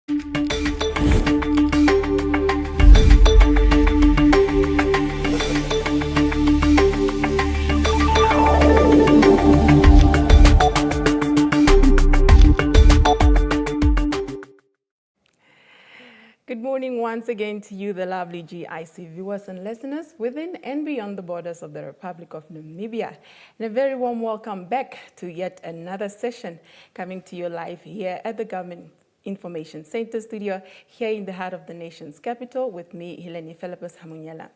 Good morning once again to you, the lovely GIC viewers and listeners within and beyond the borders of the Republic of Namibia. And a very warm welcome back to yet another session coming to you live here at the Government Information Center studio here in the heart of the nation's capital with me, Helene Philippus Hamunyela.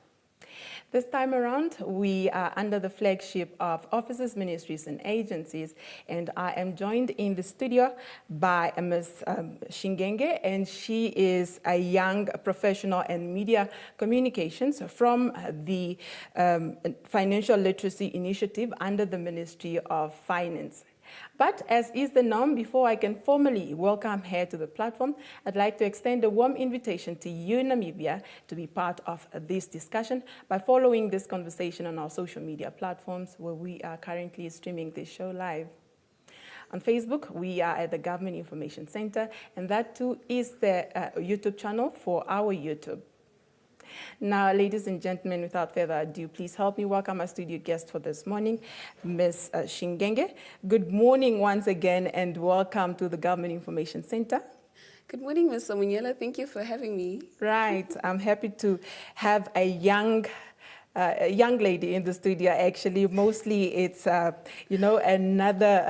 This time around, we are under the flagship of offices, ministries, and agencies, and I am joined in the studio by Ms. Shingenge, and she is a young professional in media communications from the Financial Literacy Initiative under the Ministry of Finance. But as is the norm, before I can formally welcome her to the platform, I'd like to extend a warm invitation to you, Namibia, to be part of this discussion by following this conversation on our social media platforms where we are currently streaming this show live. On Facebook, we are at the Government Information Center, and that too is the YouTube channel for our YouTube. Now, ladies and gentlemen, without further ado, please help me welcome our studio guest for this morning, Ms. Shingenge. Good morning once again, and welcome to the Government Information Center. Good morning, Ms. Samunyela. Thank you for having me. Right. I'm happy to have a young lady in the studio. Actually, mostly it's another.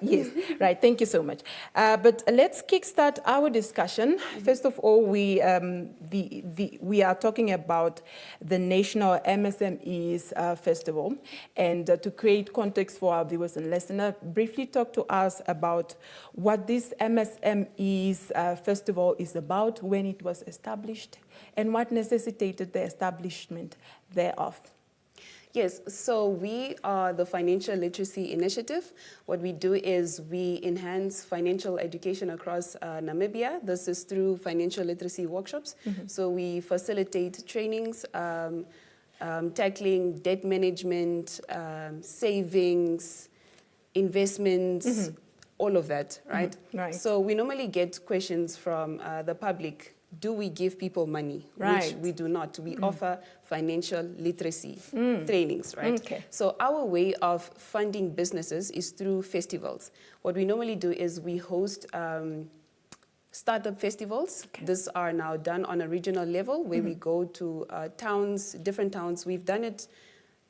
Yes, right. Thank you so much. But let's kickstart our discussion. First of all, we are talking about the National MSMEs Festival, and to create context for our viewers and listeners, briefly talk to us about what this MSMEs Festival is about, when it was established, and what necessitated the establishment thereof. Yes, so we are the Financial Literacy Initiative. What we do is we enhance financial education across Namibia. This is through financial literacy workshops. So we facilitate trainings, tackling debt management, savings, investments, all of that, right? Right. So we normally get questions from the public. Do we give people money? Right. Which we do not. We offer financial literacy trainings, right? Okay. So our way of funding businesses is through festivals. What we normally do is we host startup festivals. Okay. These are now done on a regional level where we go to towns, different towns. We've done it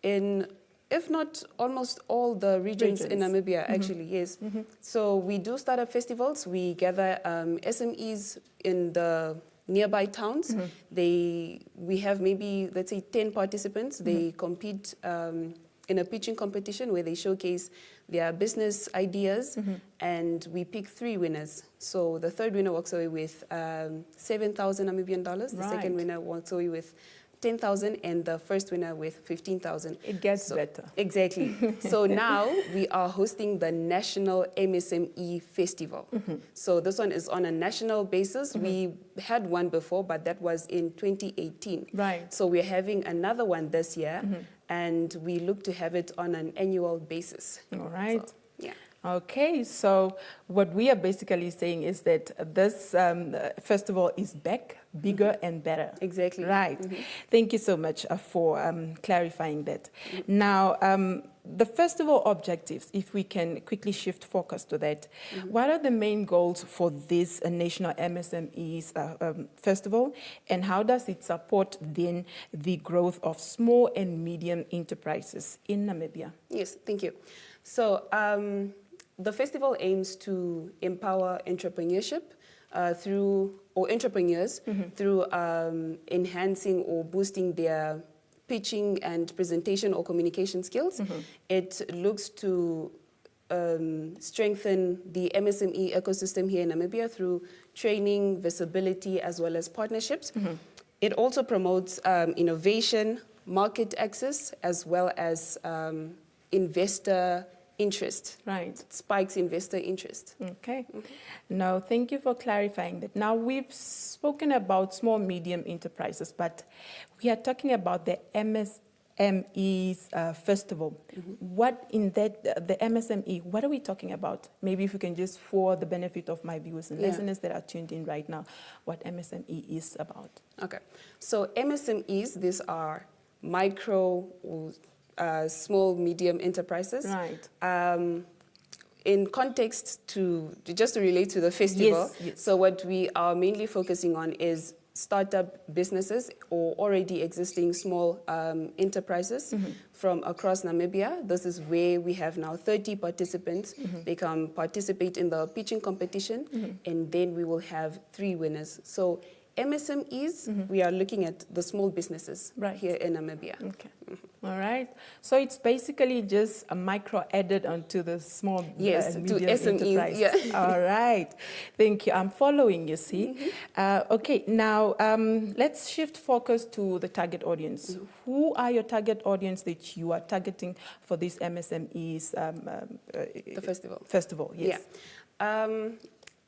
in, if not almost all the regions in Namibia, actually, yes. So we do startup festivals. We gather SMEs in the nearby towns. We have maybe, let's say, 10 participants. They compete in a pitching competition where they showcase their business ideas, and we pick 3 winners. So the third winner walks away with 7,000 Namibian dollars. The second winner walks away with 10,000, and the first winner with 15,000. It gets better. Exactly. So now we are hosting the National MSME Festival. So this one is on a national basis. We had one before, but that was in 2018. Right. So we're having another one this year, and we look to have it on an annual basis. All right. So, yeah. Okay, so what we are basically saying is that this festival is back, bigger and better. Exactly. Right. Thank you so much for clarifying that. Now, the festival objectives, if we can quickly shift focus to that, what are the main goals for this National MSMEs Festival, and how does it support then the growth of small and medium enterprises in Namibia? Yes, thank you. So the festival aims to empower entrepreneurship through enhancing or boosting their pitching and presentation or communication skills. It looks to strengthen the MSME ecosystem here in Namibia through training, visibility, as well as partnerships. It also promotes innovation, market access, as well as investor interest. Right. It spikes investor interest. Okay. Now, thank you for clarifying that. Now, we've spoken about small, medium enterprises, but we are talking about the Festival. What in that, the MSME, what are we talking about? Maybe if you can just, for the benefit of my viewers and listeners that are tuned in right now, what MSME is about. Okay, so MSMEs, these are micro, small, medium enterprises. Right. In context just to relate to the festival, yes. So what we are mainly focusing on is startup businesses or already existing small enterprises from across Namibia. This is where we have now 30 participants. They can participate in the pitching competition, and then we will have 3 winners. So MSMEs, we are looking at the small businesses here in Namibia. Okay. All right. So it's basically just a micro added onto the small yes, medium to SMEs. enterprise. Yeah. All right. Thank you. I'm following, you see. Okay. Now, let's shift focus to the target audience. Who are your target audience that you are targeting for these MSMEs? The festival. Festival, yes. Yeah.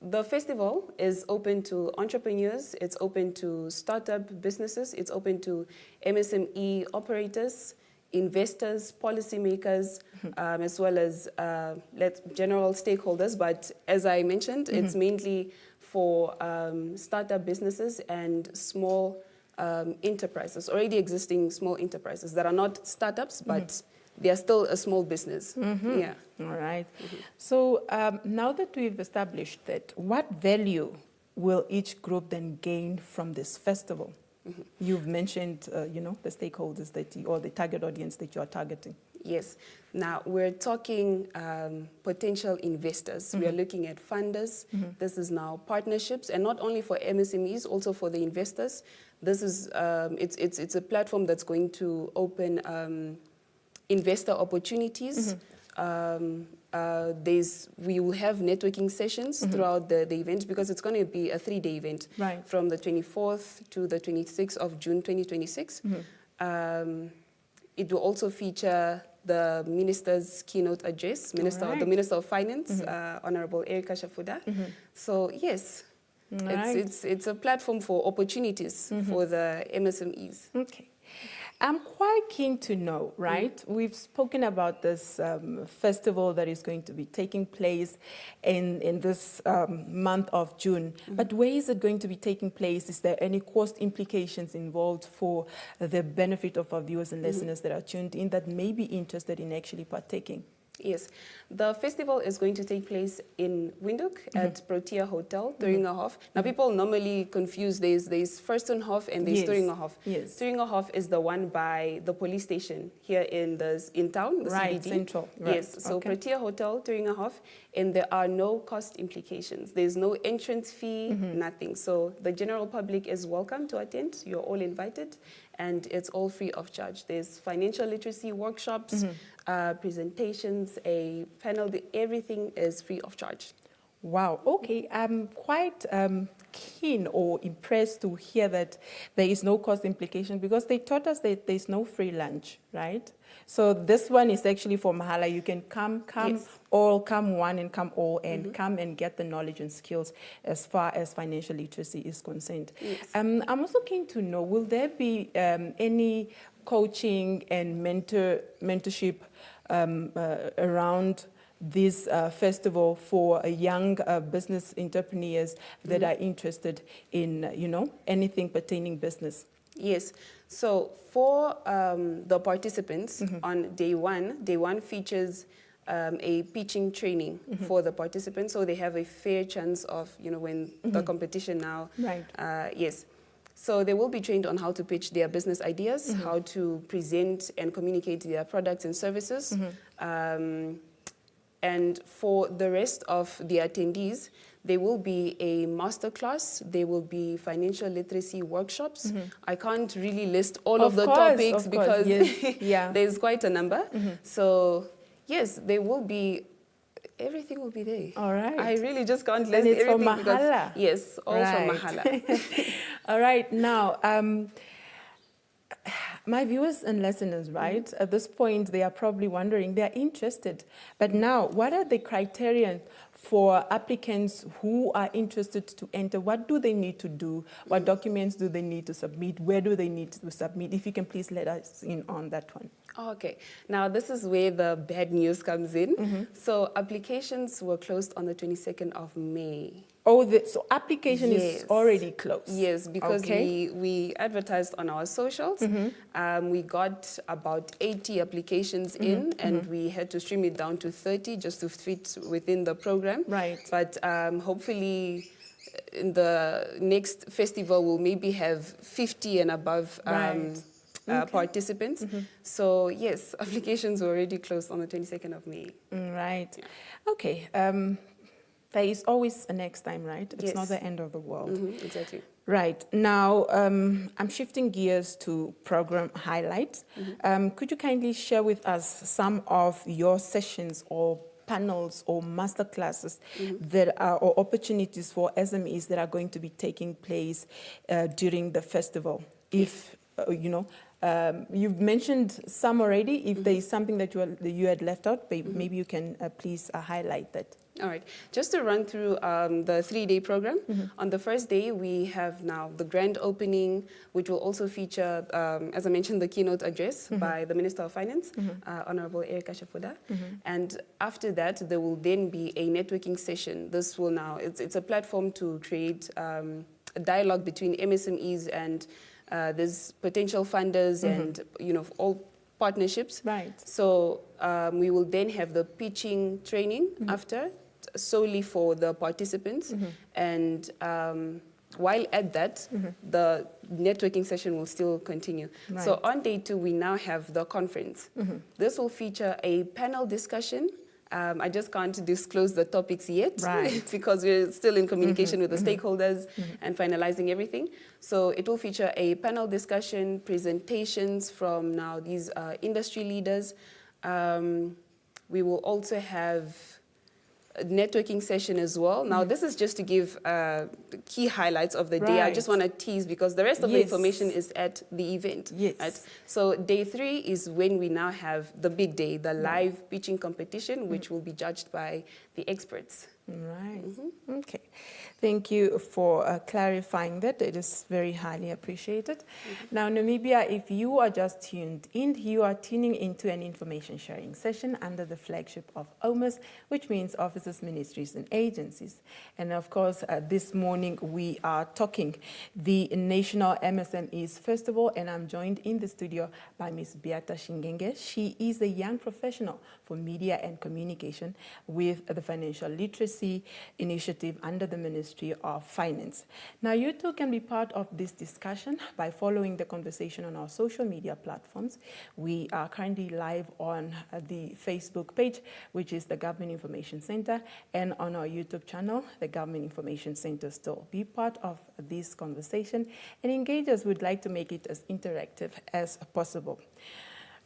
The festival is open to entrepreneurs, it's open to startup businesses, it's open to MSME operators, investors, policymakers, as well as general stakeholders. But as I mentioned, it's mainly for startup businesses and small enterprises, already existing small enterprises that are not startups, but they are still a small business. Yeah. All right. So now that we've established that, what value will each group then gain from this festival? You've mentioned, the stakeholders or the target audience that you are targeting. Yes. Now, we're talking potential investors. We are looking at funders. This is now partnerships, and not only for MSMEs, also for the investors. This is, it's a platform that's going to open investor opportunities. We will have networking sessions throughout the event, because it's going to be a 3-day event from the 24th to the 26th of June 2026. It will also feature the minister's keynote address, the Minister of Finance, Honorable Erika Shafuda. So yes, it's a platform for opportunities for the MSMEs. Okay. I'm quite keen to know, right? We've spoken about this festival that is going to be taking place in this month of June. But where is it going to be taking place? Is there any cost implications involved for the benefit of our viewers and listeners that are tuned in that may be interested in actually partaking? Yes, the festival is going to take place in Windhoek at Protea Hotel, Turingerhof. Now, people normally confuse, there's Firstenhof and there's Turingerhof. Yes. Turingerhof is the one by the police station here in town, the CBD. Central. Yes, so Protea Hotel, Turingerhof, and there are no cost implications. There's no entrance fee, nothing. So the general public is welcome to attend. You're all invited, and it's all free of charge. There's financial literacy workshops, presentations, a panel, everything is free of charge. Wow, okay. I'm quite keen or impressed to hear that there is no cost implication, because they taught us that there's no free lunch, right? So this one is actually for Mahala. You can come all, come one and come all, and come and get the knowledge and skills as far as financial literacy is concerned. Yes. I'm also keen to know, will there be any coaching and mentorship around this festival for young business entrepreneurs that are interested in, anything pertaining business? Yes. So for the participants on day one features a pitching training for the participants, so they have a fair chance of, when the competition now. Right. Yes. So they will be trained on how to pitch their business ideas, how to present and communicate their products and services. And for the rest of the attendees, there will be a masterclass, there will be financial literacy workshops. I can't really list all of the topics because there's quite a number. So yes, there will be, everything will be there. All right. I really just can't list everything. From Mahala. Yes, all from Mahala. All right, now, my viewers and listeners, right, at this point, they are probably wondering, they are interested. But now, what are the criteria for applicants who are interested to enter, what do they need to do? What documents do they need to submit? Where do they need to submit? If you can please let us in on that one. Okay, now this is where the bad news comes in. So applications were closed on the 22nd of May. Oh, so application is already closed? Yes, because we advertised on our socials. We got about 80 applications in, and we had to stream it down to 30 just to fit within the program. Right. But hopefully in the next festival, we'll maybe have 50 and above participants. So yes, applications were already closed on the 22nd of May. Right. Yeah. Okay. There is always a next time, right? It's not the end of the world. Exactly. Right. Now, I'm shifting gears to program highlights. Could you kindly share with us some of your sessions or panels or master classes that are, or opportunities for SMEs that are going to be taking place during the festival? If, you've mentioned some already. If there is something that you had left out, maybe you can please highlight that. All right. Just to run through the 3-day program. On the first day, we have now the grand opening, which will also feature, as I mentioned, the keynote address by the Minister of Finance, Honorable Erika Shafuda. And after that, there will then be a networking session. This will now, it's a platform to create a dialogue between MSMEs and there's potential funders and, all partnerships. Right. So we will then have the pitching training after, solely for the participants. And while at that, the networking session will still continue. Right. So on day 2, we now have the conference. This will feature a panel discussion. I just can't disclose the topics yet because we're still in communication with the stakeholders and finalizing everything. So it will feature a panel discussion, presentations from now these industry leaders. We will also have a networking session as well. Now, this is just to give key highlights of the day. I just want to tease because the rest of the information is at the event. Right? So day 3 is when we now have the big day, the live pitching competition, which will be judged by the experts. Right. Okay. Thank you for clarifying that. It is very highly appreciated. Now, Namibia, if you are just tuned in, you are tuning into an information sharing session under the flagship of OMAS, which means Offices, Ministries and Agencies. And of course, this morning we are talking the National MSMEs Festival, and I'm joined in the studio by Ms. Beata Shingenge. She is a young professional for media and communication with the Financial Literacy Initiative under the Ministry of Finance. Now, you too can be part of this discussion by following the conversation on our social media platforms. We are currently live on the Facebook page, which is the Government Information Center, and on our YouTube channel, the Government Information Center still. Be part of this conversation and engage us. We'd like to make it as interactive as possible.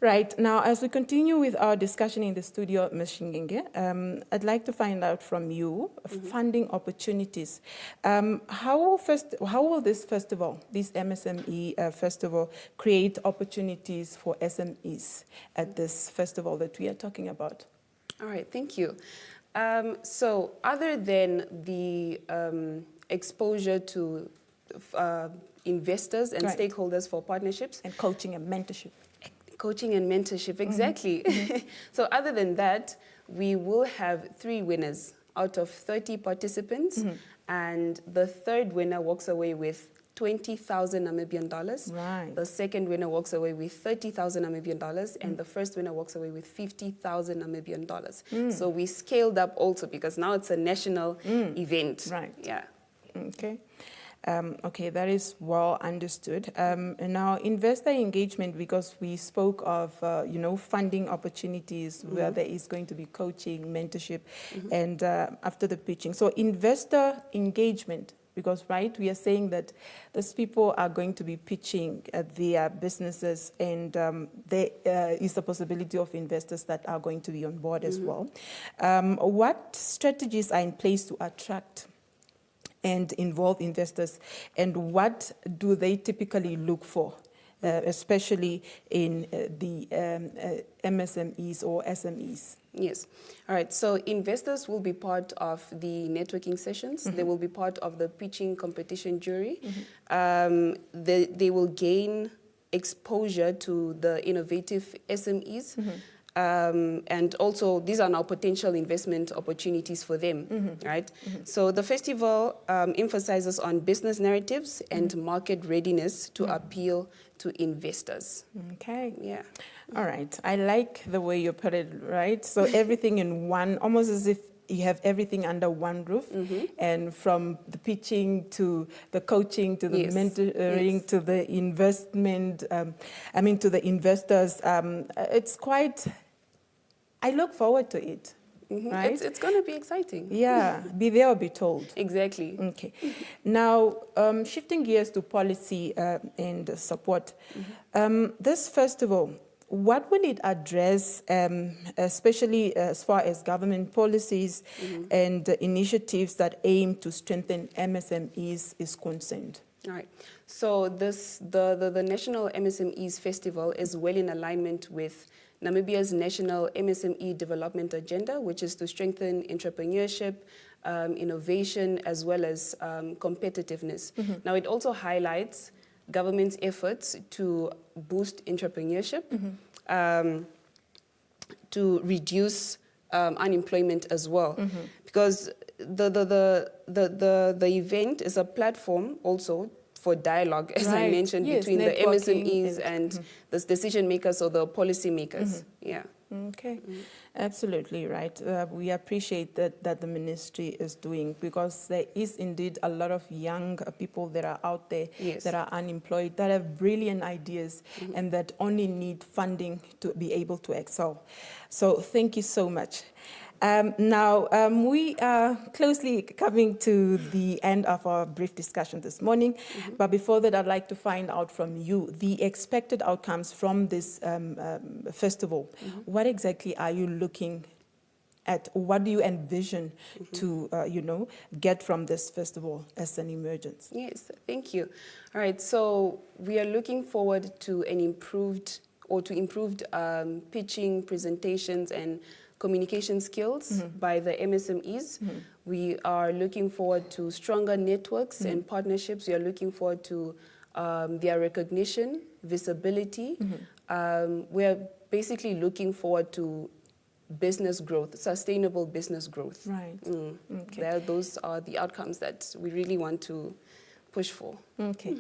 Right. Now, as we continue with our discussion in the studio, Ms. Shingenge, I'd like to find out from you funding opportunities. How will this festival, this MSME festival, create opportunities for SMEs at this festival that we are talking about? All right. Thank you. So other than the exposure to investors and stakeholders for partnerships. And coaching and mentorship. Coaching and mentorship, exactly. So other than that, we will have 3 winners out of 30 participants, and the third winner walks away with 20,000 Namibian dollars. Right. The second winner walks away with 30,000 Namibian dollars, and the first winner walks away with 50,000 Namibian dollars. So we scaled up also because now it's a national event. Right. Yeah. Okay. Okay, that is well understood. And now, investor engagement, because we spoke of, funding opportunities where there is going to be coaching, mentorship, and after the pitching. So investor engagement, because, right, we are saying that these people are going to be pitching their businesses, and there is a possibility of investors that are going to be on board as well. What strategies are in place to attract and involve investors, and what do they typically look for, especially in the MSMEs or SMEs? Yes. All right. So investors will be part of the networking sessions. They will be part of the pitching competition jury. They will gain exposure to the innovative SMEs. And also, these are now potential investment opportunities for them, right? So the festival emphasizes on business narratives and market readiness to appeal to investors. Okay. Yeah. All right. I like the way you put it, right? So everything in one, almost as if you have everything under one roof, and from the pitching to the coaching to the mentoring to the investment, to the investors. It's quite, I look forward to it. Right? It's going to be exciting. Yeah, be there or be told. Exactly. Okay. Now, shifting gears to policy and support, this festival, what will it address, especially as far as government policies and initiatives that aim to strengthen MSMEs is concerned? All right. So the National MSMEs Festival is well in alignment with Namibia's National MSME Development Agenda, which is to strengthen entrepreneurship, innovation, as well as competitiveness. Now, it also highlights government's efforts to boost entrepreneurship, to reduce unemployment as well, because the event is a platform also for dialogue, as I mentioned, between the MSMEs and the decision makers or the policy makers. Yeah. Okay, absolutely right. We appreciate that the ministry is doing, because there is indeed a lot of young people that are out there that are unemployed, that have brilliant ideas and that only need funding to be able to excel. So thank you so much. Now, we are closely coming to the end of our brief discussion this morning. But before that, I'd like to find out from you the expected outcomes from this festival. What exactly are you looking at? What do you envision to, get from this festival as an emergence? Yes, thank you. All right, so we are looking forward to an improved pitching, presentations, and communication skills by the MSMEs. We are looking forward to stronger networks and partnerships. We are looking forward to their recognition, visibility. We are basically looking forward to business growth, sustainable business growth. Right. Okay. Those are the outcomes that we really want to push for. Okay.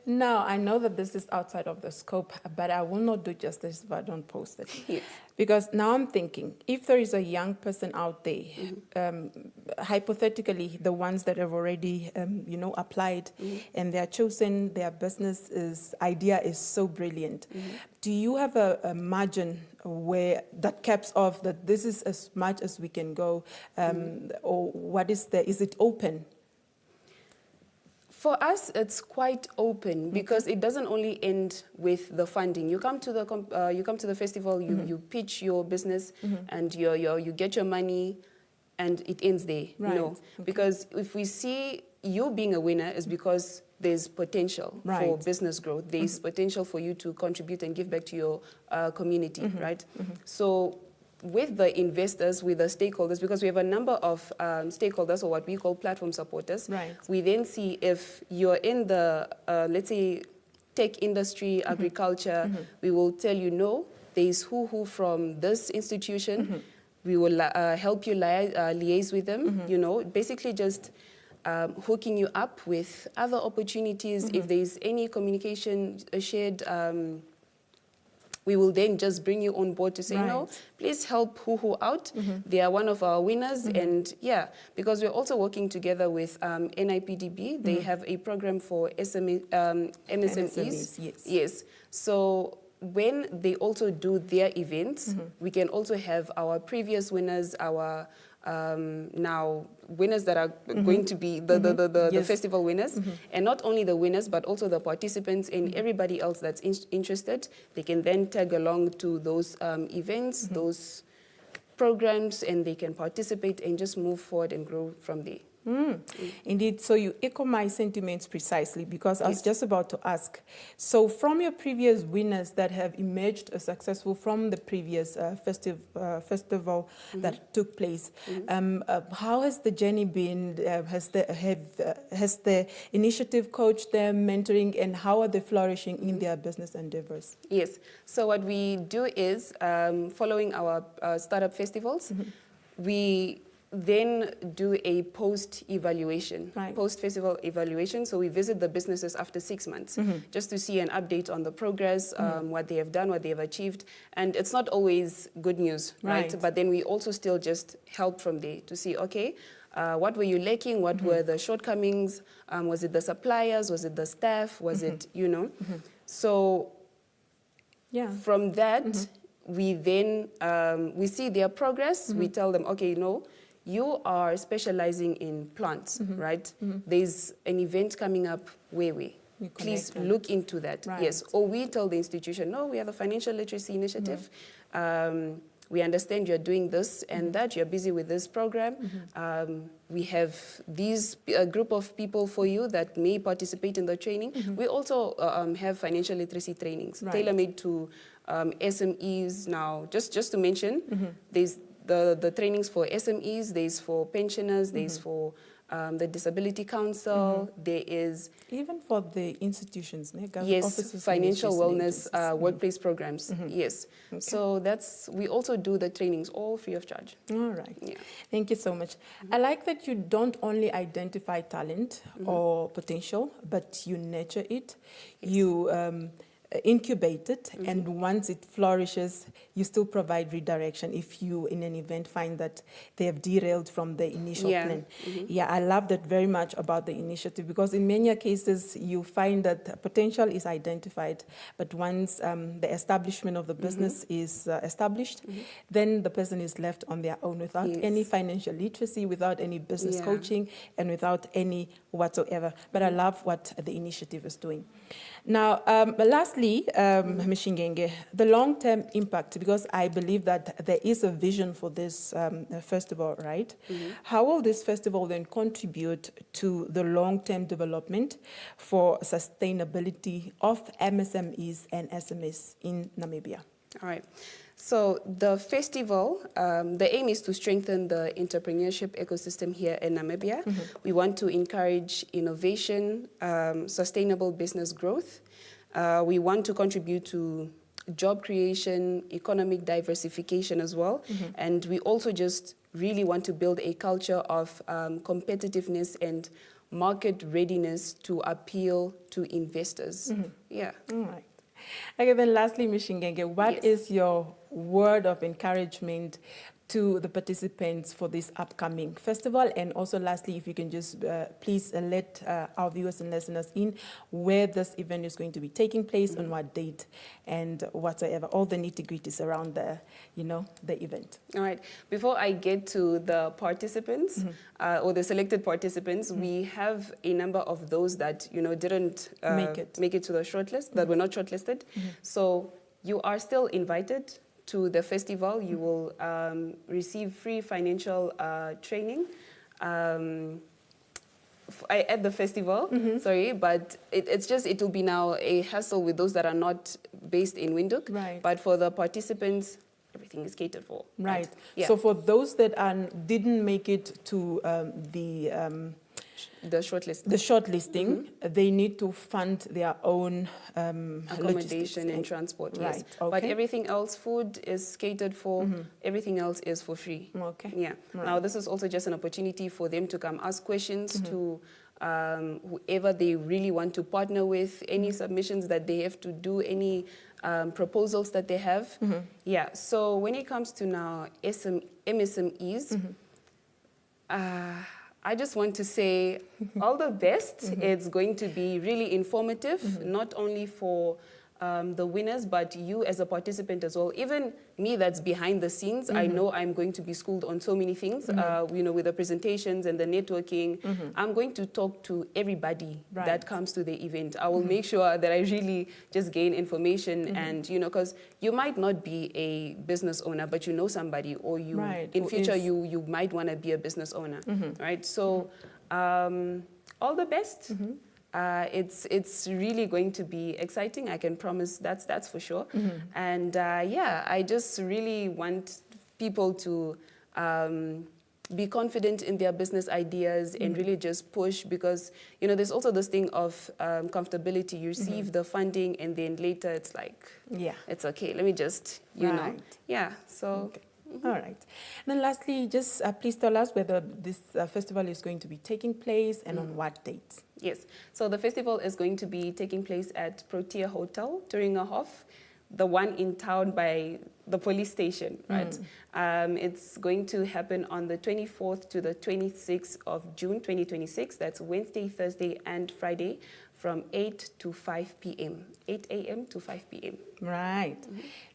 Now, I know that this is outside of the scope, but I will not do justice if I don't post it. Yes. Because now I'm thinking, if there is a young person out there, hypothetically, the ones that have already, applied, and they are chosen, their idea is so brilliant. Do you have a margin where that caps off that this is as much as we can go, or what is it open? For us, it's quite open because it doesn't only end with the funding. You come to the festival, you pitch your business, and you get your money, and it ends there. Right. No, because if we see you being a winner, is because there's potential for business growth. There's potential for you to contribute and give back to your community, right? So with the investors, with the stakeholders, because we have a number of stakeholders, or what we call platform supporters, we then see if you're in the, let's say, tech industry, agriculture, we will tell you, no, there's who from this institution. We will help you liaise with them, basically just hooking you up with other opportunities. If there's any communication shared, we will then just bring you on board to say, no, please help who out. They are one of our winners. And because we're also working together with NIPDB. They have a program for MSMEs. Yes. So when they also do their events, we can also have our previous winners, our now winners that are going to be the festival winners, and not only the winners but also the participants and everybody else that's interested. They can then tag along to those events, those programs, and they can participate and just move forward and grow from there. Indeed, so you echo my sentiments precisely, because I was Yes. just about to ask. So from your previous winners that have emerged successful from the previous festival that took place, how has the journey been? Has the initiative coached them, mentoring, and how are they flourishing in their business endeavors? Yes. So what we do is, following our startup festivals, we then do a post-evaluation, Right. post-festival evaluation. So we visit the businesses after 6 months just to see an update on the progress, what they have done, what they have achieved. And it's not always good news, right? Right. But then we also still just help from there to see, okay, what were you lacking? What were the shortcomings? Was it the suppliers? Was it the staff? Was it, you know? So Yeah. from that, we then, we see their progress. We tell them, okay, no, you are specializing in plants, right? There's an event coming up where please connect look into that. Right. Yes. Or we tell the institution, no, we have a financial literacy initiative. We understand you're doing this and that, you're busy with this program. We have these group of people for you that may participate in the training. We also have financial literacy trainings, Right. tailor-made to SMEs now. Just to mention, there's the trainings for SMEs, there's for pensioners, there's for the Disability Council, there is... Even for the institutions, Yes, offices, financial ministries, and wellness agencies. workplace programs, yes. Okay. So we also do the trainings all free of charge. All right. Yeah. Thank you so much. I like that you don't only identify talent or potential, but you nurture it. Yes. You incubate it, and once it flourishes, you still provide redirection if you, in an event, find that they have derailed from the initial plan. Yeah, I love that very much about the initiative, because in many cases, you find that potential is identified, but once the establishment of the business is established, then the person is left on their own without any financial literacy, without any business coaching, and without any whatsoever. But I love what the initiative is doing. Now, lastly, Ms. Shingenge, the long-term impact, because I believe that there is a vision for this festival, right? How will this festival then contribute to the long-term development for sustainability of MSMEs and SMEs in Namibia? All right. So the festival, the aim is to strengthen the entrepreneurship ecosystem here in Namibia. We want to encourage innovation, sustainable business growth. We want to contribute to job creation, economic diversification as well. And we also just really want to build a culture of competitiveness and market readiness to appeal to investors. Yeah. All right. Okay, then lastly, Ms. Shingenge, what is your word of encouragement to the participants for this upcoming festival? And also lastly, if you can just please let our viewers and listeners in where this event is going to be taking place, on what date, and whatsoever, all the nitty-gritties around the, the event. All right. Before I get to the participants or the selected participants, we have a number of those that, didn't make it to the shortlist, that were not shortlisted. So you are still invited to the festival. You will receive free financial training at the festival, but it will be now a hassle with those that are not based in Windhoek. Right. But for the participants, everything is catered for. Right. Yeah. So for those that didn't make it to the shortlisting, they need to fund their own accommodation and transport. Yes. Right. Okay. But everything else, food is catered for. Everything else is for free. Okay. Yeah. Right. Now this is also just an opportunity for them to come ask questions to whoever they really want to partner with. Any submissions that they have to do, any proposals that they have. Yeah. So when it comes to now MSMEs. I just want to say all the best. It's going to be really informative, not only for the winners, but you as a participant as well. Even me that's behind the scenes, I know I'm going to be schooled on so many things, you know, with the presentations and the networking. I'm going to talk to everybody that comes to the event. I will make sure that I really just gain information and, you know, because you might not be a business owner, but you know somebody, or you, in future, you might want to be a business owner, right? So all the best. It's really going to be exciting. I can promise that's for sure. And yeah, I just really want people to be confident in their business ideas and really just push, because you know there's also this thing of comfortability. You receive the funding and then later it's like, it's okay. Let me just you know, So. Okay. All right. And then lastly, just please tell us whether this festival is going to be taking place and on what dates. Yes. So the festival is going to be taking place at Protea Hotel during a Hof, the one in town by the police station, right? It's going to happen on the 24th to the 26th of June 2026. That's Wednesday, Thursday, and Friday from 8 to 5 p.m., 8 a.m. to 5 p.m. Right.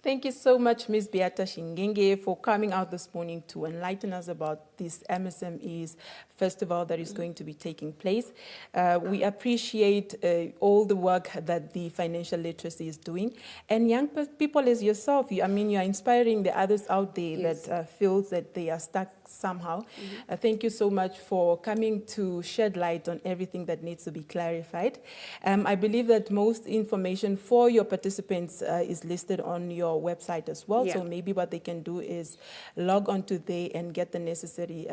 Thank you so much, Ms. Beata Shingenge, for coming out this morning to enlighten us about this MSMEs festival that is going to be taking place. We appreciate all the work that the financial literacy is doing. And young people as yourself, I mean, you're inspiring the others out there that feels that they are stuck somehow. Thank you so much for coming to shed light on everything that needs to be clarified. I believe that most information for your participants is listed on your website as well. So maybe what they can do is log onto there and get the necessary,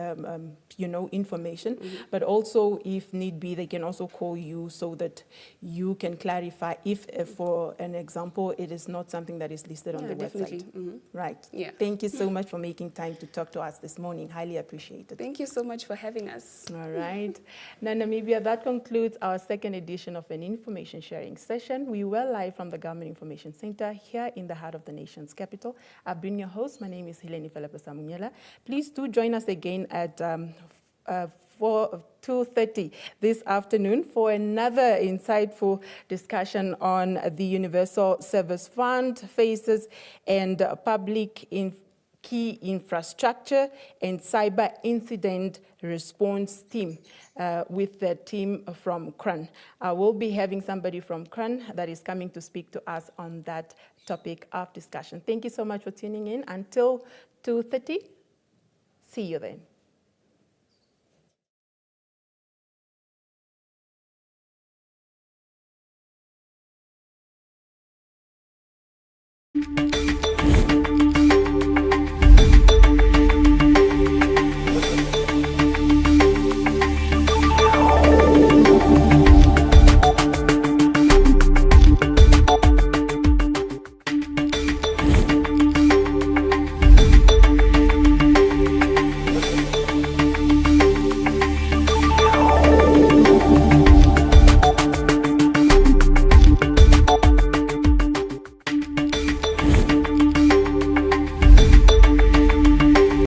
you know, information. But also, if need be, they can also call you so that you can clarify if, for an example, it is not something that is listed on the website. Right. Thank you so much for making time to talk to us this morning. Highly appreciated. Thank you so much for having us. All right. Now, Namibia, that concludes our second edition of an information sharing session. We were live from the Government Information Center here in the heart of the nation's capital. I've been your host. My name is Heleni Felepa-Samunyela. Please do join us again at 2:30 this afternoon for another insightful discussion on the Universal Service Fund phases and public key infrastructure and cyber incident response team with the team from CRAN. I will be having somebody from CRAN that is coming to speak to us on that topic of discussion. Thank you so much for tuning in. Until 2:30, see you then.